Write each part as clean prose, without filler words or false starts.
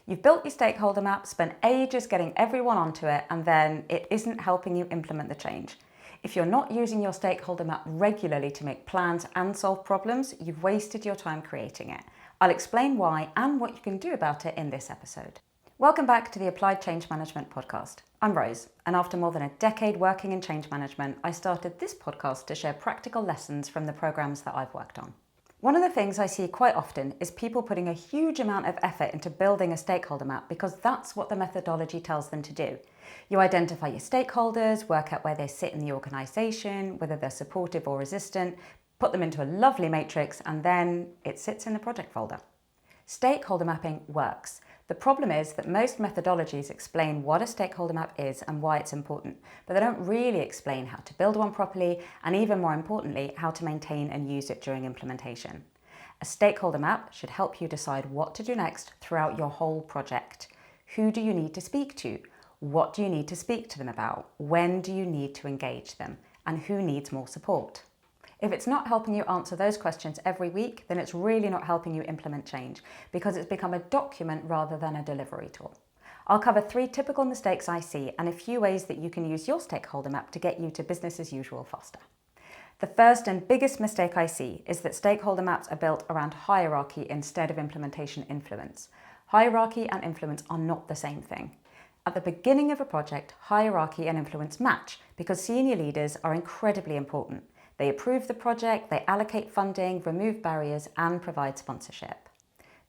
You've built your stakeholder map, spent ages getting everyone onto it, and then it isn't helping you implement the change. If you're not using your stakeholder map regularly to make plans and solve problems, you've wasted your time creating it. I'll explain why and what you can do about it in this episode. Welcome back to the Applied Change Management podcast. I'm Rose, and after more than a decade working in change management, I started this podcast to share practical lessons from the programs that I've worked on. One of the things I see quite often is people putting a huge amount of effort into building a stakeholder map because that's what the methodology tells them to do. You identify your stakeholders, work out where they sit in the organisation, whether they're supportive or resistant, put them into a lovely matrix, and then it sits in the project folder. Stakeholder mapping works. The problem is that most methodologies explain what a stakeholder map is and why it's important, but they don't really explain how to build one properly and, even more importantly, how to maintain and use it during implementation. A stakeholder map should help you decide what to do next throughout your whole project. Who do you need to speak to? What do you need to speak to them about? When do you need to engage them? And who needs more support? If it's not helping you answer those questions every week, then it's really not helping you implement change because it's become a document rather than a delivery tool. I'll cover 3 typical mistakes I see and a few ways that you can use your stakeholder map to get you to business as usual faster. The first and biggest mistake I see is that stakeholder maps are built around hierarchy instead of implementation influence. Hierarchy and influence are not the same thing. At the beginning of a project, hierarchy and influence match because senior leaders are incredibly important. They approve the project, they allocate funding, remove barriers, and provide sponsorship.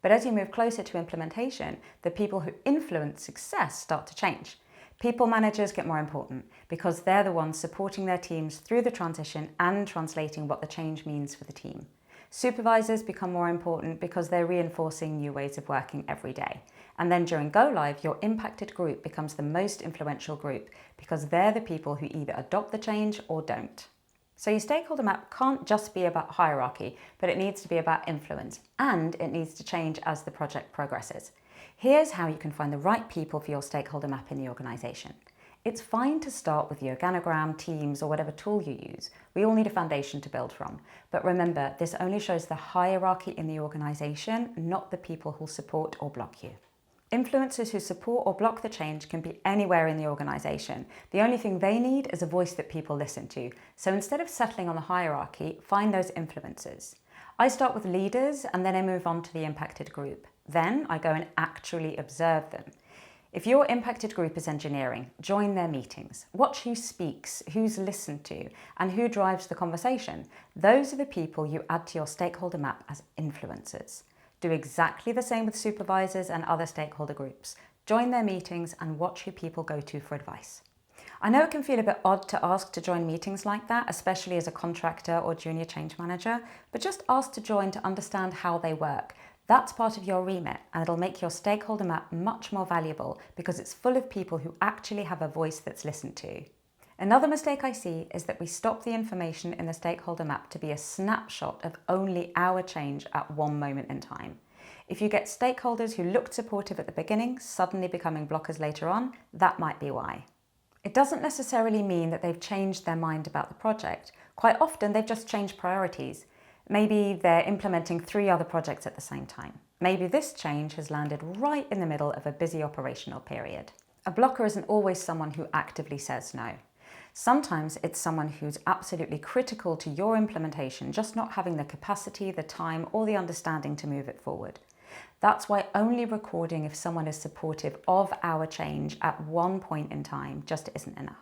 But as you move closer to implementation, the people who influence success start to change. People managers get more important because they're the ones supporting their teams through the transition and translating what the change means for the team. Supervisors become more important because they're reinforcing new ways of working every day. And then during go live, your impacted group becomes the most influential group because they're the people who either adopt the change or don't. So your stakeholder map can't just be about hierarchy, but it needs to be about influence, and it needs to change as the project progresses. Here's how you can find the right people for your stakeholder map in the organisation. It's fine to start with the organogram, Teams, or whatever tool you use. We all need a foundation to build from. But remember, this only shows the hierarchy in the organisation, not the people who'll support or block you. Influencers who support or block the change can be anywhere in the organisation. The only thing they need is a voice that people listen to. So instead of settling on the hierarchy, find those influencers. I start with leaders and then I move on to the impacted group. Then I go and actually observe them. If your impacted group is engineering, join their meetings. Watch who speaks, who's listened to, and who drives the conversation. Those are the people you add to your stakeholder map as influencers. Do exactly the same with supervisors and other stakeholder groups. Join their meetings and watch who people go to for advice. I know it can feel a bit odd to ask to join meetings like that, especially as a contractor or junior change manager, but just ask to join to understand how they work. That's part of your remit, and it'll make your stakeholder map much more valuable because it's full of people who actually have a voice that's listened to. Another mistake I see is that we stop the information in the stakeholder map to be a snapshot of only our change at one moment in time. If you get stakeholders who looked supportive at the beginning suddenly becoming blockers later on, that might be why. It doesn't necessarily mean that they've changed their mind about the project. Quite often they've just changed priorities. Maybe they're implementing 3 other projects at the same time. Maybe this change has landed right in the middle of a busy operational period. A blocker isn't always someone who actively says no. Sometimes it's someone who's absolutely critical to your implementation, just not having the capacity, the time, or the understanding to move it forward. That's why only recording if someone is supportive of our change at one point in time just isn't enough.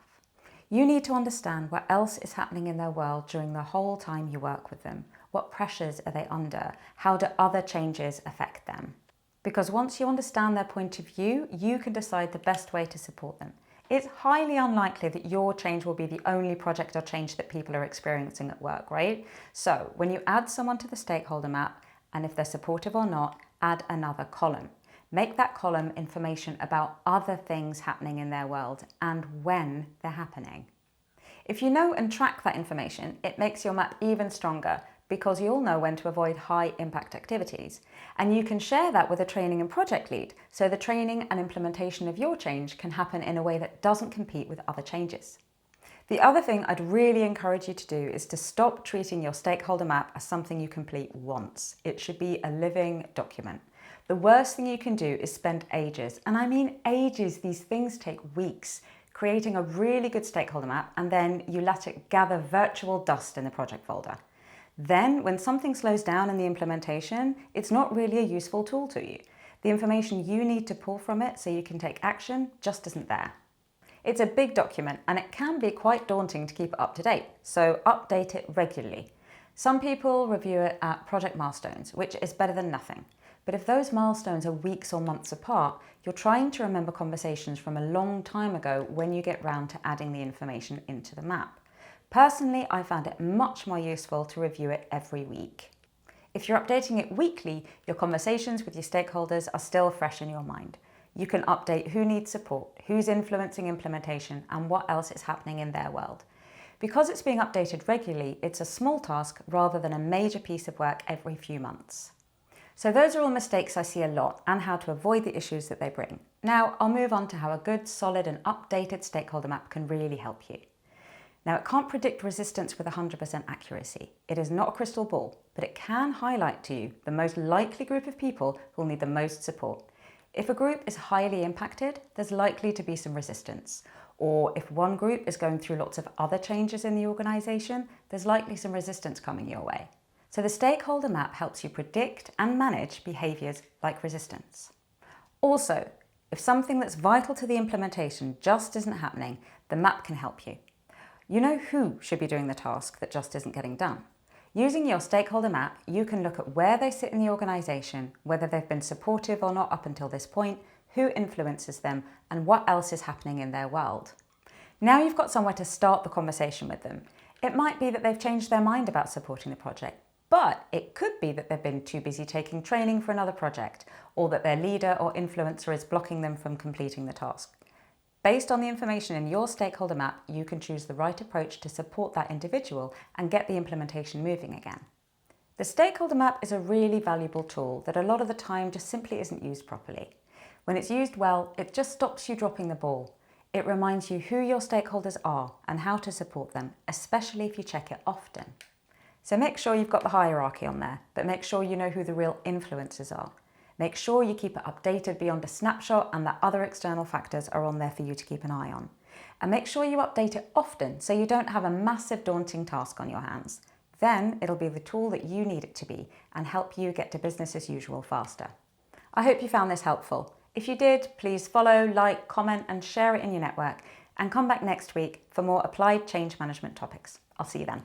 You need to understand what else is happening in their world during the whole time you work with them. What pressures are they under? How do other changes affect them? Because once you understand their point of view, you can decide the best way to support them. It's highly unlikely that your change will be the only project or change that people are experiencing at work, right? So when you add someone to the stakeholder map, and if they're supportive or not, add another column. Make that column information about other things happening in their world and when they're happening. If you know and track that information, it makes your map even stronger because you'll know when to avoid high impact activities. And you can share that with a training and project lead, so the training and implementation of your change can happen in a way that doesn't compete with other changes. The other thing I'd really encourage you to do is to stop treating your stakeholder map as something you complete once. It should be a living document. The worst thing you can do is spend ages, and I mean ages, these things take weeks, creating a really good stakeholder map, and then you let it gather virtual dust in the project folder. Then, when something slows down in the implementation, it's not really a useful tool to you. The information you need to pull from it so you can take action just isn't there. It's a big document and it can be quite daunting to keep it up to date, so update it regularly. Some people review it at project milestones, which is better than nothing. But if those milestones are weeks or months apart, you're trying to remember conversations from a long time ago when you get round to adding the information into the map. Personally, I found it much more useful to review it every week. If you're updating it weekly, your conversations with your stakeholders are still fresh in your mind. You can update who needs support, who's influencing implementation, and what else is happening in their world. Because it's being updated regularly, it's a small task rather than a major piece of work every few months. So those are all mistakes I see a lot and how to avoid the issues that they bring. Now I'll move on to how a good, solid and updated stakeholder map can really help you. Now it can't predict resistance with 100% accuracy. It is not a crystal ball, but it can highlight to you the most likely group of people who will need the most support. If a group is highly impacted, there's likely to be some resistance. Or if one group is going through lots of other changes in the organisation, there's likely some resistance coming your way. So the stakeholder map helps you predict and manage behaviours like resistance. Also, if something that's vital to the implementation just isn't happening, the map can help you. You know who should be doing the task that just isn't getting done. Using your stakeholder map, you can look at where they sit in the organisation, whether they've been supportive or not up until this point, who influences them, and what else is happening in their world. Now you've got somewhere to start the conversation with them. It might be that they've changed their mind about supporting the project, but it could be that they've been too busy taking training for another project, or that their leader or influencer is blocking them from completing the task. Based on the information in your stakeholder map, you can choose the right approach to support that individual and get the implementation moving again. The stakeholder map is a really valuable tool that a lot of the time just simply isn't used properly. When it's used well, it just stops you dropping the ball. It reminds you who your stakeholders are and how to support them, especially if you check it often. So make sure you've got the hierarchy on there, but make sure you know who the real influencers are. Make sure you keep it updated beyond a snapshot and that other external factors are on there for you to keep an eye on. And make sure you update it often so you don't have a massive daunting task on your hands. Then it'll be the tool that you need it to be and help you get to business as usual faster. I hope you found this helpful. If you did, please follow, like, comment and share it in your network, and come back next week for more applied change management topics. I'll see you then.